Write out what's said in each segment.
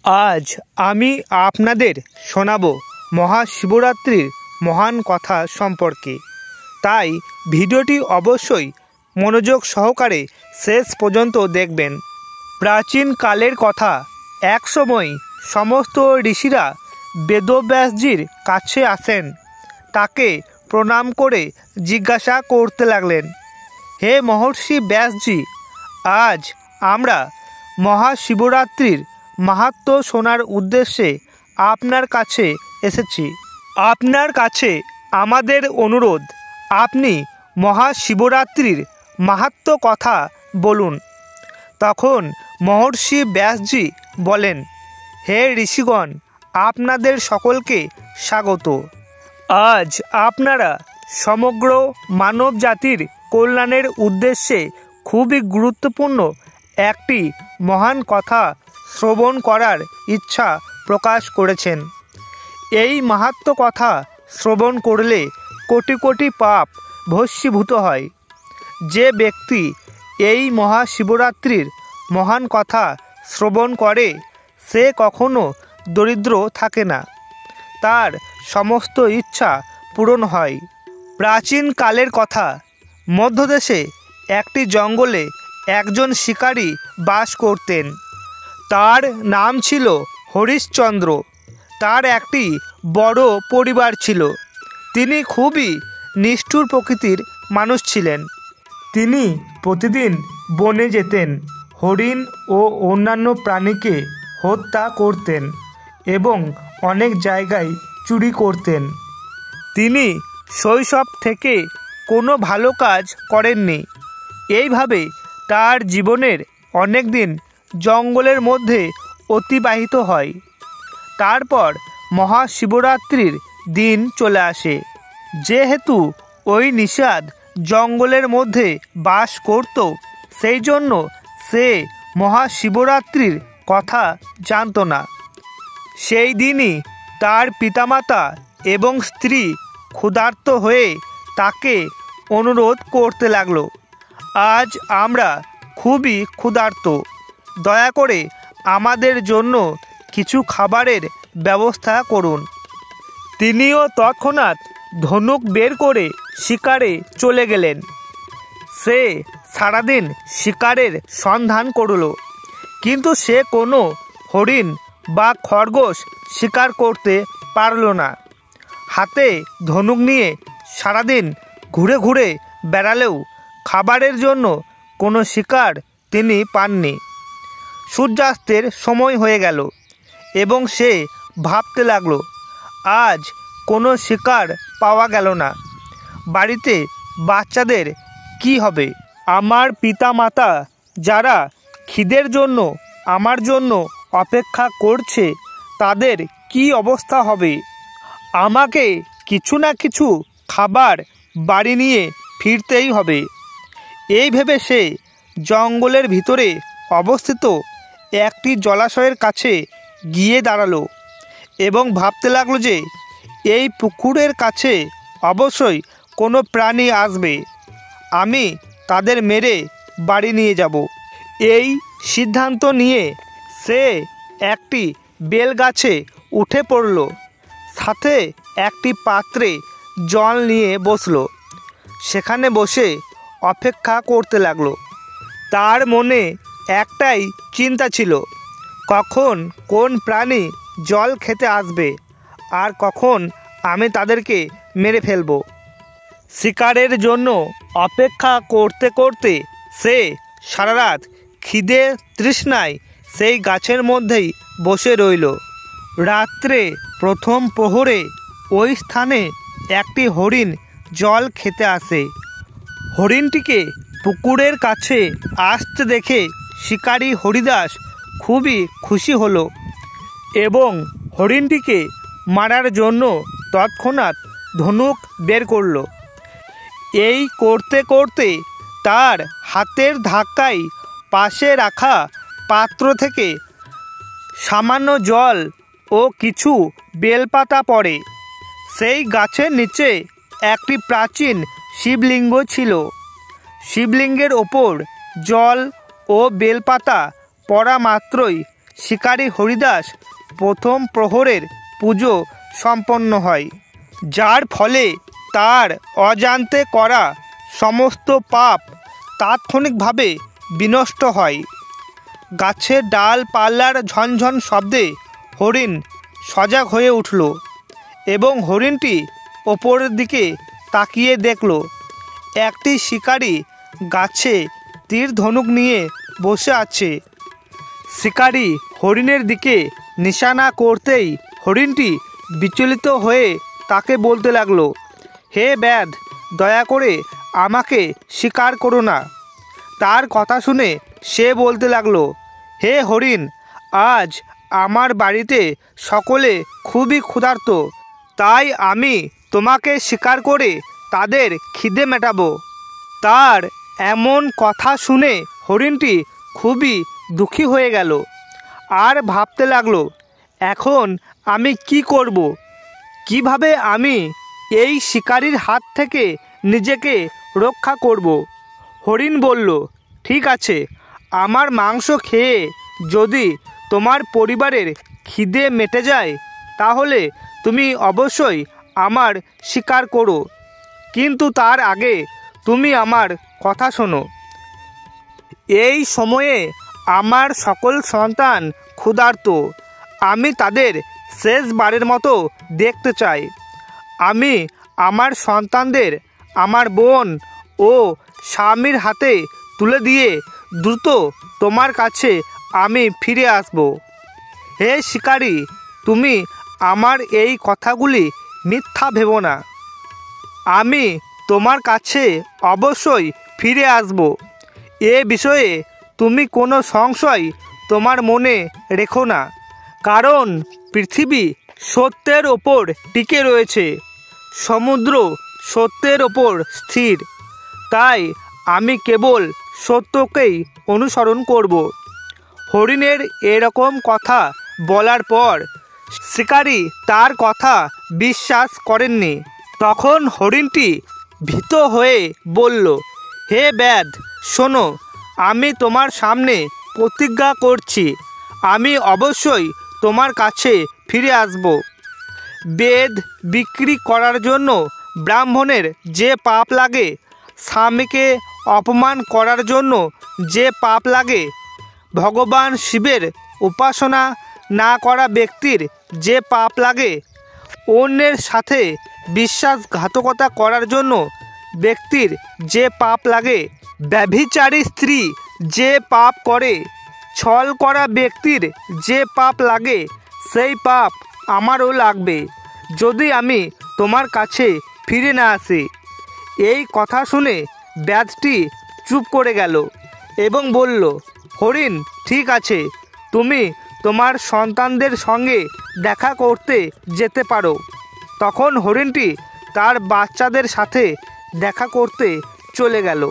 আজ আমি আপনাদের শোনাব মহাশিবরাত্রির মহান কথা সম্পর্কে। তাই ভিডিওটি অবশ্যই মনোযোগ সহকারে শেষ পর্যন্ত দেখবেন। প্রাচীন কালের কথা, এক সময় সমস্ত ঋষিরা বেদব্যাসজির কাছে আসেন। তাকে প্রণাম করে জিজ্ঞাসা করতে লাগলেন, হে মহর্ষি ব্যাসজি, আজ আমরা মহাশিবরাত্রির মাহাত্ম্য শোনার উদ্দেশ্যে আপনার কাছে এসেছি। আপনার কাছে আমাদের অনুরোধ, আপনি মহাশিবরাত্রির মাহাত্ম্য কথা বলুন। তখন মহর্ষি ব্যাসজি বলেন, হে ঋষিগণ, আপনাদের সকলকে স্বাগত। আজ আপনারা সমগ্র মানব জাতির কল্যাণের উদ্দেশ্যে খুবই গুরুত্বপূর্ণ একটি মহান কথা শ্রবণ করার ইচ্ছা প্রকাশ করেছেন। এই মাহাত্ম্য কথা শ্রবণ করলে কোটি কোটি পাপ ভস্মীভূত হয়। যে ব্যক্তি এই মহাশিবরাত্রির মহান কথা শ্রবণ করে সে কখনো দরিদ্র থাকে না, তার সমস্ত ইচ্ছা পূরণ হয়। প্রাচীন কালের কথা, মধ্যদেশে একটি জঙ্গলে একজন শিকারী বাস করতেন। তার নাম ছিল হরিশ্চন্দ্র। তার একটি বড় পরিবার ছিল। তিনি খুবই নিষ্ঠুর প্রকৃতির মানুষ ছিলেন। তিনি প্রতিদিন বনে যেতেন, হরিণ ও অন্যান্য প্রাণীকে হত্যা করতেন এবং অনেক জায়গায় চুরি করতেন। তিনি শৈশব থেকে কোনো ভালো কাজ করেননি। এইভাবে তার জীবনের অনেক দিন জঙ্গলের মধ্যে অতিবাহিত হয়। তারপর মহাশিবরাত্রির দিন চলে আসে। যেহেতু ওই নিষাদ জঙ্গলের মধ্যে বাস করত, সেই জন্য সে মহাশিবরাত্রির কথা জানত না। সেই দিনই তার পিতামাতা এবং স্ত্রী ক্ষুধার্ত হয়ে তাকে অনুরোধ করতে লাগলো, আজ আমরা খুবই ক্ষুধার্ত, দয়া করে আমাদের জন্য কিছু খাবারের ব্যবস্থা করুন। তিনিও তৎক্ষণাৎ ধনুক বের করে শিকারে চলে গেলেন। সে সারাদিন শিকারের সন্ধান করল, কিন্তু সে কোনো হরিণ বা খরগোশ শিকার করতে পারল না। হাতে ধনুক নিয়ে সারাদিন ঘুরে ঘুরে বেড়ালেও খাবারের জন্য কোনো শিকার তিনি পাননি। সূর্যাস্তের সময় হয়ে গেল এবং সে ভাবতে লাগলো, আজ কোনো শিকার পাওয়া গেল না। বাড়িতে বাচ্চাদের কি হবে? আমার পিতামাতা যারা খিদের জন্য আমার জন্য অপেক্ষা করছে, তাদের কি অবস্থা হবে? আমাকে কিছু না কিছু খাবার বাড়ি নিয়ে ফিরতেই হবে। এই ভেবে সে জঙ্গলের ভিতরে অবস্থিত একটি জলাশয়ের কাছে গিয়ে দাঁড়ালো এবং ভাবতে লাগলো যে এই পুকুরের কাছে অবশ্যই কোনো প্রাণী আসবে, আমি তাদের মেরে বাড়ি নিয়ে যাব। এই সিদ্ধান্ত নিয়ে সে একটি বেল গাছে উঠে পড়ল, সাথে একটি পাত্রে জল নিয়ে বসলো। সেখানে বসে অপেক্ষা করতে লাগলো। তার মনে একটাই চিন্তা ছিল, কখন কোন প্রাণী জল খেতে আসবে আর কখন আমি তাদেরকে মেরে ফেলব। শিকারের জন্য অপেক্ষা করতে করতে সে সারা রাত খিদে তৃষ্ণায় সেই গাছের মধ্যেই বসে রইল। রাত্রে প্রথম প্রহরে ওই স্থানে একটি হরিণ জল খেতে আসে। হরিণটিকে পুকুরের কাছে আসতে দেখে শিকারী হরিদাস খুবই খুশি হলো এবং হরিণটিকে মারার জন্য তৎক্ষণাৎ ধনুক বের করল। এই করতে করতে তার হাতের ধাক্কায় পাশে রাখা পাত্র থেকে সামান্য জল ও কিছু বেলপাতা পড়ে। সেই গাছের নিচে একটি প্রাচীন শিবলিঙ্গ ছিল। শিবলিঙ্গের ওপর জল ও বেলপাতা পড়া মাত্রই শিকারী হরিদাস প্রথম প্রহরের পুজো সম্পন্ন হয়, যার ফলে তার অজান্তে করা সমস্ত পাপ তাৎক্ষণিকভাবে বিনষ্ট হয়। গাছের ডালপালার ঝনঝন শব্দে হরিণ সজাগ হয়ে উঠল এবং হরিণটি ওপরের দিকে তাকিয়ে দেখল একটি শিকারী গাছে তীর ধনুক নিয়ে বসে আছে। শিকারী হরিণের দিকে নিশানা করতেই হরিণটি বিচলিত হয়ে তাকে বলতে লাগলো, হে ব্যাধ, দয়া করে আমাকে শিকার করো না। তার কথা শুনে সে বলতে লাগলো, হে হরিণ, আজ আমার বাড়িতে সকলে খুবই ক্ষুধার্ত, তাই আমি তোমাকে শিকার করে তাদের খিদে মেটাবো। তার এমন কথা শুনে হরিণটি খুবই দুঃখী হয়ে গেল আর ভাবতে লাগলো, এখন আমি কি করব, কিভাবে আমি এই শিকারীর হাত থেকে নিজেকে রক্ষা করব। হরিণ বলল, ঠিক আছে, আমার মাংস খেয়ে যদি তোমার পরিবারের খিদে মেটে যায় তাহলে তুমি অবশ্যই আমার শিকার করো, কিন্তু তার আগে তুমি আমার কথা শোনো। এই সময়ে আমার সকল সন্তান ক্ষুধার্ত, আমি তাদের শেষবারের মতো দেখতে চাই। আমি আমার সন্তানদের আমার বোন ও স্বামীর হাতে তুলে দিয়ে দ্রুত তোমার কাছে আমি ফিরে আসব। হে শিকারী, তুমি আমার এই কথাগুলি মিথ্যা ভেবো না, আমি তোমার কাছে অবশ্যই ফিরে আসব। এ বিষয়ে তুমি কোনো সংশয় তোমার মনে রেখো না, কারণ পৃথিবী সত্যের ওপর টিকে রয়েছে, সমুদ্র সত্যের ওপর স্থির, তাই আমি কেবল সত্যকেই অনুসরণ করব। হরিণের এরকম কথা বলার পর শিকারী তার কথা বিশ্বাস করেননি। তখন হরিণটি ভীত হয়ে বলল, হে ব্যাধ, শোনো, আমি তোমার সামনে প্রতিজ্ঞা করছি, আমি অবশ্যই তোমার কাছে ফিরে আসব। বেদ বিক্রি করার জন্য ব্রাহ্মণের যে পাপ লাগে, স্বামীকে অপমান করার জন্য যে পাপ লাগে, ভগবান শিবের উপাসনা না করা ব্যক্তির যে পাপ লাগে, অন্যের সাথে বিশ্বাসঘাতকতা করার জন্য ব্যক্তির যে পাপ লাগে, ব্যভিচারী স্ত্রী যে পাপ করে, ছল করা ব্যক্তির যে পাপ লাগে, সেই পাপ আমারও লাগবে যদি আমি তোমার কাছে ফিরে না আসি। এই কথা শুনে ব্যাধটি চুপ করে গেল এবং বলল, হরিণ, ঠিক আছে, তুমি তোমার সন্তানদের সঙ্গে দেখা করতে যেতে পারো। তখন হরিণটি তার বাচ্চাদের সাথে দেখা করতে চলে গেল।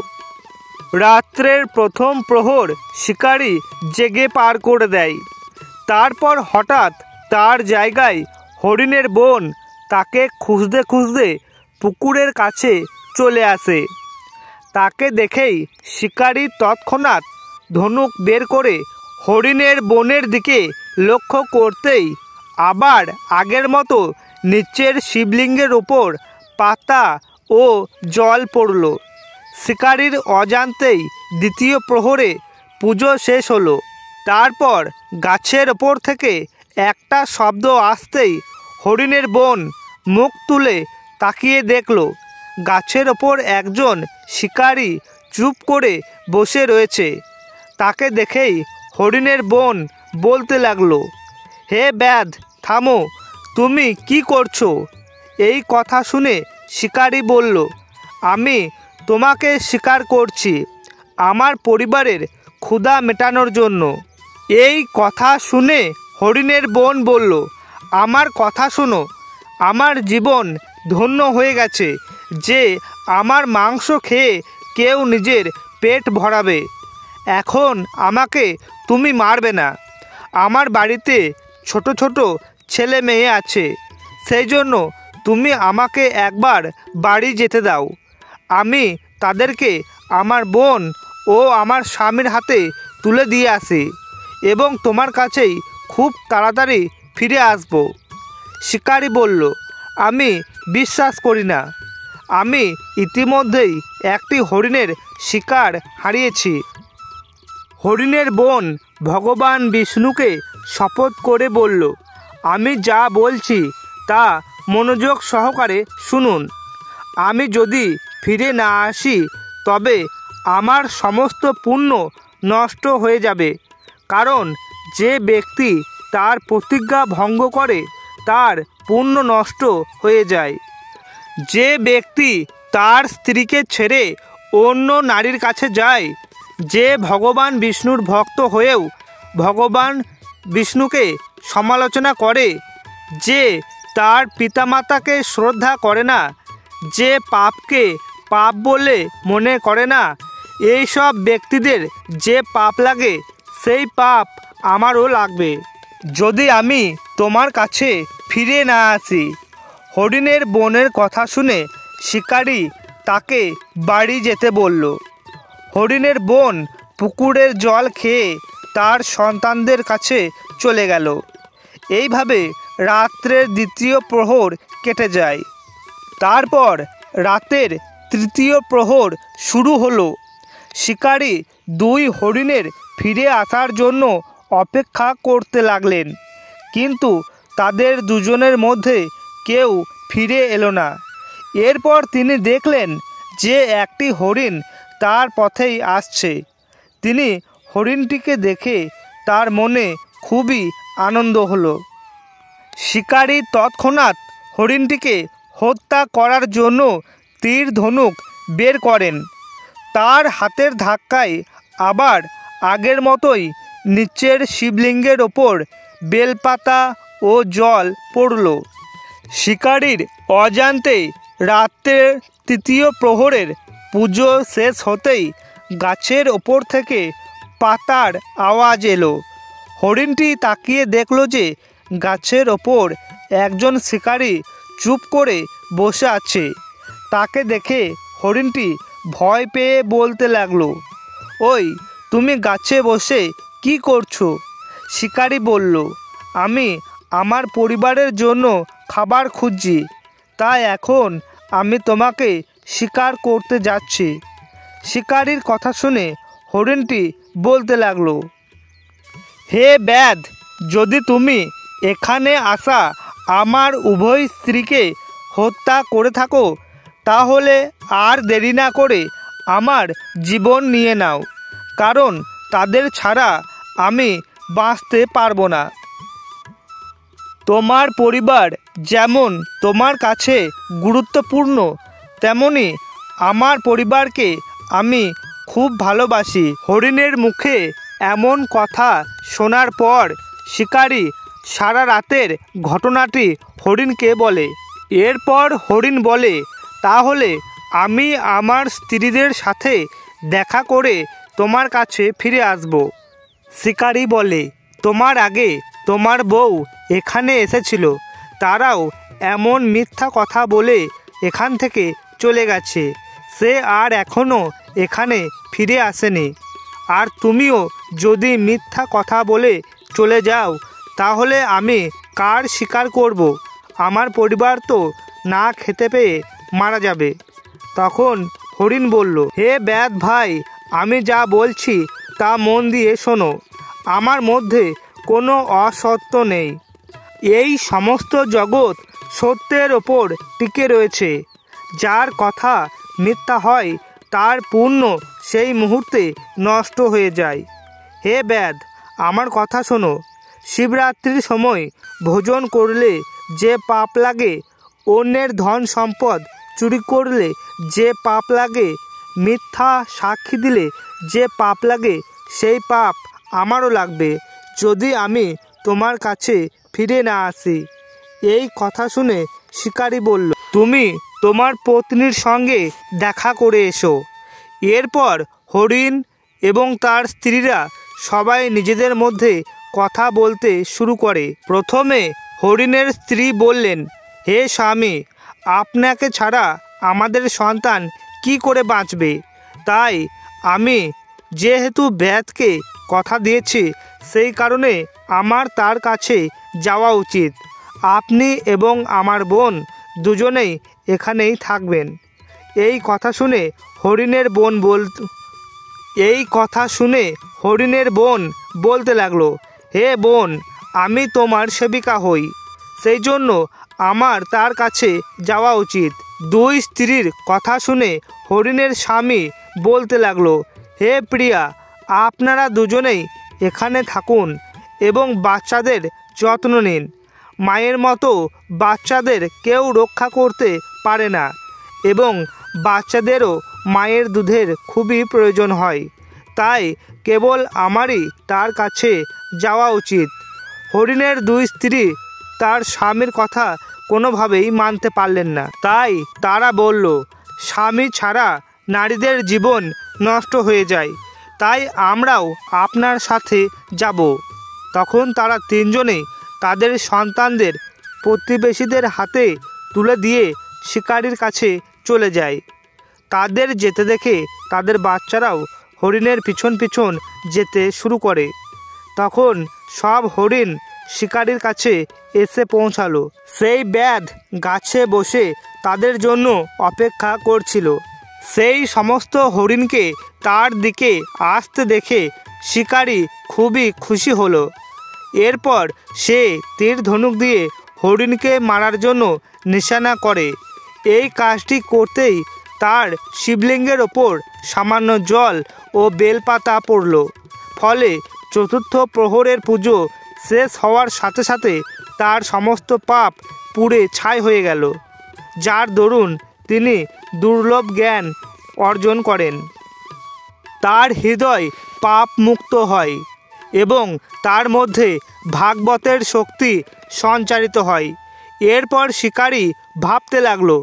রাত্রের প্রথম প্রহর শিকারী জেগে পার করে দেয়। তারপর হঠাৎ তার জায়গায় হরিণের বোন তাকে খুঁজতে খুঁজতে পুকুরের কাছে চলে আসে। তাকে দেখেই শিকারী তৎক্ষণাৎ ধনুক বের করে হরিণের বোনের দিকে লক্ষ্য করতেই আবার আগের মতো নিচের শিবলিঙ্গের ওপর পাতা ও জল পড়ল। শিকারীর অজান্তেই দ্বিতীয় প্রহরে পুজো শেষ হলো। তারপর গাছের ওপর থেকে একটা শব্দ আসতেই হরিণের বোন মুখ তুলে তাকিয়ে দেখল গাছের ওপর একজন শিকারী চুপ করে বসে রয়েছে। তাকে দেখেই হরিণের বোন বলতে লাগলো, হে ব্যাধ, থামো, তুমি কি করছো? এই কথা শুনে শিকারী বলল, আমি তোমাকে শিকার করছি আমার পরিবারের ক্ষুধা মেটানোর জন্য। এই কথা শুনে হরিণের বোন বলল, আমার কথা শোনো, আমার জীবন ধন্য হয়ে গেছে যে আমার মাংস খেয়ে কেউ নিজের পেট ভরাবে। এখন আমাকে তুমি মারবে না। আমার বাড়িতে ছোট ছোট ছেলে মেয়ে আছে, সেই জন্য তুমি আমাকে একবার বাড়ি যেতে দাও। আমি তাদেরকে আমার বোন ও আমার স্বামীর হাতে তুলে দিয়ে আসি। এবং তোমার কাছেই খুব তাড়াতাড়ি ফিরে আসব। শিকারী বলল, আমি বিশ্বাস করি না। আমি ইতিমধ্যেই একটি হরিণের শিকার হারিয়েছি। হরিণের বোন ভগবান বিষ্ণুকে শপথ করে বলল, আমি যা বলছি তা মনোযোগ সহকারে শুনুন। আমি যদি ফিরে না আসি তবে আমার সমস্ত পুণ্য নষ্ট হয়ে যাবে, কারণ যে ব্যক্তি তার প্রতিজ্ঞা ভঙ্গ করে তার পুণ্য নষ্ট হয়ে যায়। যে ব্যক্তি তার স্ত্রীকে ছেড়ে অন্য নারীর কাছে যায়, যে ভগবান বিষ্ণুর ভক্ত হয়েও ভগবান বিষ্ণুকে সমালোচনা করে, যে তার পিতামাতাকে শ্রদ্ধা করে না, যে পাপকে পাপ বলে মনে করে না, এই সব ব্যক্তিদের যে পাপ লাগে সেই পাপ আমারও লাগবে যদি আমি তোমার কাছে ফিরে না আসি। হরিণের বোনের কথা শুনে শিকারী তাকে বাড়ি যেতে বলল। হরিণের বোন পুকুরের জল খেয়ে তার সন্তানদের কাছে চলে গেল। এইভাবে রাত্রের দ্বিতীয় প্রহর কেটে যায়। তারপর রাতের তৃতীয় প্রহর শুরু হলো। শিকারী দুই হরিণের ফিরে আসার জন্য অপেক্ষা করতে লাগলেন, কিন্তু তাদের দুজনের মধ্যে কেউ ফিরে এলো না। এরপর তিনি দেখলেন যে একটি হরিণ তার পথেই আসছে। তিনি হরিণটিকে দেখে তার মনে খুবই আনন্দ হলো। শিকারী তৎক্ষণাৎ হরিণটিকে হত্যা করার জন্য তীর ধনুক বের করেন। তার হাতের ধাক্কায় আবার আগের মতোই নিচের শিবলিঙ্গের ওপর বেলপাতা ও জল পড়ল। শিকারীর অজান্তে রাত্রের তৃতীয় প্রহরের পুজো শেষ হতেই গাছের ওপর থেকে পাতার আওয়াজ এলো। হরিণটি তাকিয়ে দেখল যে গাছের ওপর একজন শিকারী চুপ করে বসে আছে। তাকে দেখে হরিণটি ভয় পেয়ে বলতে লাগলো, ওই তুমি গাছে বসে কি করছো? শিকারী বলল, আমি আমার পরিবারের জন্য খাবার খুঁজছি, তাই এখন আমি তোমাকে শিকার করতে যাচ্ছি। শিকারীর কথা শুনে হরিণটি বলতে লাগলো, হে ব্যাধ, যদি তুমি এখানে আসা আমার উভয় স্ত্রীকে হত্যা করে থাকো তাহলে আর দেরি না করে আমার জীবন নিয়ে নাও, কারণ তাদের ছাড়া আমি বাঁচতে পারবো না। তোমার পরিবার যেমন তোমার কাছে গুরুত্বপূর্ণ, তেমনি আমার পরিবারকে আমি খুব ভালোবাসি। হরিণের মুখে এমন কথা শোনার পর শিকারী সারা রাতের ঘটনাটি হরিণকে বলে। এরপর হরিণ বলে, তাহলে আমি আমার স্ত্রীদের সাথে দেখা করে তোমার কাছে ফিরে আসব। শিকারী বলে, তোমার আগে তোমার বউ এখানে এসেছিল, তারাও এমন মিথ্যা কথা বলে এখান থেকে চলে গেছে। সে আর এখনও এখানে ফিরে আসেনি। আর তুমিও যদি মিথ্যা কথা বলে চলে যাও তাহলে আমি কার শিকার করব? আমার পরিবার তো না খেতে পেয়ে মারা যাবে। তখন হরিণ বলল, হে ব্যাধ ভাই, আমি যা বলছি তা মন দিয়ে শোনো। আমার মধ্যে কোনো অসত্য নেই। এই সমস্ত জগৎ সত্যের ওপর টিকে রয়েছে। যার কথা মিথ্যা হয় তার পুণ্য সেই মুহূর্তে নষ্ট হয়ে যায়। হে ব্যাধ, আমার কথা শোনো। শিবরাত্রির সময় ভোজন করলে যে পাপ লাগে, অন্যের ধন সম্পদ চুরি করলে যে পাপ লাগে, মিথ্যা সাক্ষী দিলে যে পাপ লাগে, সেই পাপ আমারও লাগবে যদি আমি তোমার কাছে ফিরে না আসি। এই কথা শুনে শিকারী বলল, তুমি তোমার পত্নীর সঙ্গে দেখা করে এসো। এরপর হরিণ এবং তার স্ত্রীরা সবাই নিজেদের মধ্যে কথা বলতে শুরু করে। প্রথমে হরিণের স্ত্রী বললেন, হে স্বামী, আপনাকে ছাড়া আমাদের সন্তান কি করে বাঁচবে? তাই আমি যেহেতু ব্যাধকে কথা দিয়েছি, সেই কারণে আমার তার কাছে যাওয়া উচিত। আপনি এবং আমার বোন দুজনেই এখানেই থাকবেন। এই কথা শুনে হরিণের বোন বলতে লাগলো, হে বোন, আমি তোমার সেবিকা হই, সেই জন্য আমার তার কাছে যাওয়া উচিত। দুই স্ত্রীর কথা শুনে হরিণের স্বামী বলতে লাগলো, হে প্রিয়া, আপনারা দুজনেই এখানে থাকুন এবং বাচ্চাদের যত্ন নিন। মায়ের মতো বাচ্চাদের কেউ রক্ষা করতে পারে না এবং বাচ্চাদেরও মায়ের দুধের খুবই প্রয়োজন হয়, তাই কেবল আমারই তার কাছে যাওয়া উচিত। হরিণের দুই স্ত্রী তার স্বামীর কথা কোনোভাবেই মানতে পারলেন না, তাই তারা বলল, স্বামী ছাড়া নারীদের জীবন নষ্ট হয়ে যায়, তাই আমরাও আপনার সাথে যাব। তখন তারা তিনজনেই তাদের সন্তানদের প্রতিবেশীদের হাতে তুলে দিয়ে শিকারীর কাছে চলে যায়। তাদের যেতে দেখে তাদের বাচ্চারাও হরিণের পিছন পিছন যেতে শুরু করে। তখন সব হরিণ শিকারীর কাছে এসে পৌঁছালো। সেই ব্যাধ গাছে বসে তাদের জন্য অপেক্ষা করছিল। সেই সমস্ত হরিণকে তার দিকে আসতে দেখে শিকারী খুবই খুশি হলো। এরপর সে তীর ধনুক দিয়ে হরিণকে মারার জন্য নিশানা করে। এই কাজটি করতেই তার শিবলিঙ্গের ওপর সামান্য জল ও বেলপাতা পড়ল। ফলে চতুর্থ প্রহরের পুজো শেষ হওয়ার সাথে সাথে তার সমস্ত পাপ পুড়ে ছাই হয়ে গেল, যার দরুন তিনি দুর্লভ জ্ঞান অর্জন করেন। তার হৃদয় পাপ মুক্ত হয় এবং তার মধ্যে ভাগবতের শক্তি সঞ্চারিত হয়। এরপর শিকারী ভাবতে লাগলো,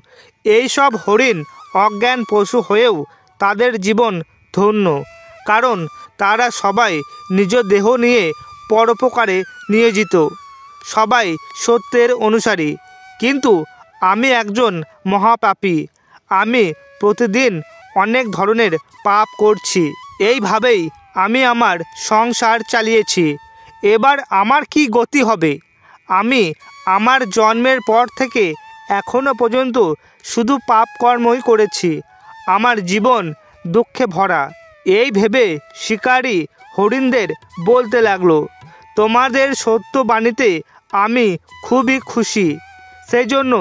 এইসব হরিণ অজ্ঞান পশু হয়েও তাদের জীবন ধন্য, কারণ তারা সবাই নিজ দেহ নিয়ে পরোপকারে নিয়োজিত, সবাই সত্যের অনুসারী। কিন্তু আমি একজন মহাপাপী, আমি প্রতিদিন অনেক ধরনের পাপ করছি। এইভাবেই আমি আমার সংসার চালিয়েছি। এবার আমার কি গতি হবে? আমি আমার জন্মের পর থেকে এখনো পর্যন্ত শুধু পাপ কর্মই করেছি। আমার জীবন দুঃখে ভরা। এই ভেবে শিকারী হরিণদের বলতে লাগলো, তোমাদের সত্য বাণীতে আমি খুবই খুশি, সেই জন্য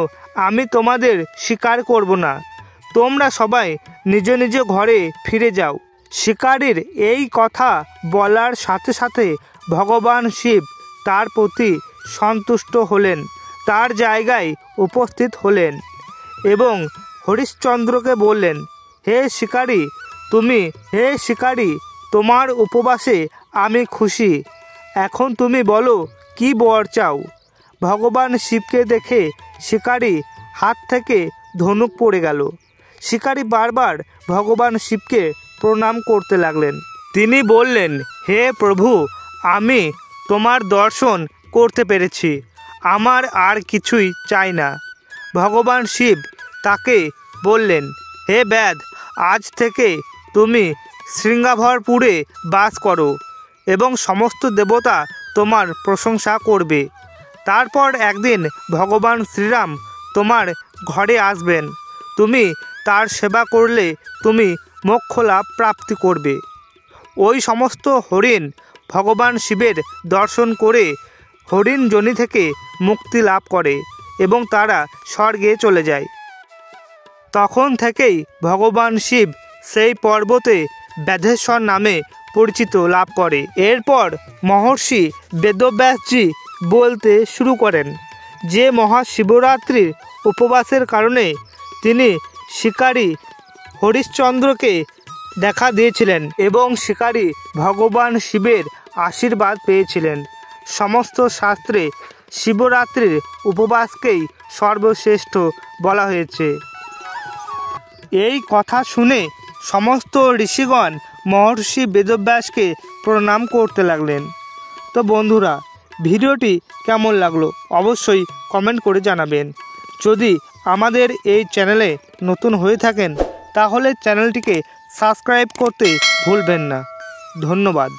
আমি তোমাদের শিকার করব না। তোমরা সবাই নিজ নিজ ঘরে ফিরে যাও। শিকারীর এই কথা বলার সাথে সাথে ভগবান শিব তার প্রতি সন্তুষ্ট হলেন, তার জায়গায় উপস্থিত হলেন এবং হরিশ্চন্দ্রকে বললেন, হে শিকারী, তোমার উপবাসে আমি খুশি। এখন তুমি বলো কি বর চাও? ভগবান শিবকে দেখে শিকারী হাত থেকে ধনুক পড়ে গেল। শিকারী বারবার ভগবান শিবকে প্রণাম করতে লাগলেন। তিনি বললেন, হে প্রভু, আমি তোমার দর্শন করতে পেরেছি, আমার আর কিছুই চাই না। ভগবান শিব তাকে বললেন, হে ব্যাধ, আজ থেকে তুমি শৃঙ্গাভরপুরে বাস করো এবং সমস্ত দেবতা তোমার প্রশংসা করবে। তারপর একদিন ভগবান শ্রীরাম তোমার ঘরে আসবেন। তুমি তার সেবা করলে তুমি মোক্ষ লাভ প্রাপ্তি করবে। ওই সমস্ত হরিণ ভগবান শিবের দর্শন করে হরিণ যোনি থেকে মুক্তি লাভ করে এবং তারা স্বর্গে চলে যায়। তখন থেকেই ভগবান শিব সেই পর্বতে ব্যাধেশ্বর নামে পরিচিত লাভ করে। এরপর মহর্ষি বেদব্যাসজি বলতে শুরু করেন যে মহাশিবরাত্রির উপবাসের কারণে তিনি শিকারী হরিশ্চন্দ্রকে দেখা দিয়েছিলেন এবং শিকারী ভগবান শিবের আশীর্বাদ পেয়েছিলেন। সমস্ত শাস্ত্রে শিবরাত্রির উপবাসকেই সর্বশ্রেষ্ঠ বলা হয়েছে। এই কথা শুনে সমস্ত ঋষিগণ মহর্ষি বেদব্যাসকে প্রণাম করতে লাগলেন। তো বন্ধুরা, ভিডিওটি কেমন লাগলো অবশ্যই কমেন্ট করে জানাবেন। যদি আমাদের এই চ্যানেলে নতুন হয়ে থাকেন তাহলে চ্যানেলটিকে সাবস্ক্রাইব করতে ভুলবেন না। ধন্যবাদ।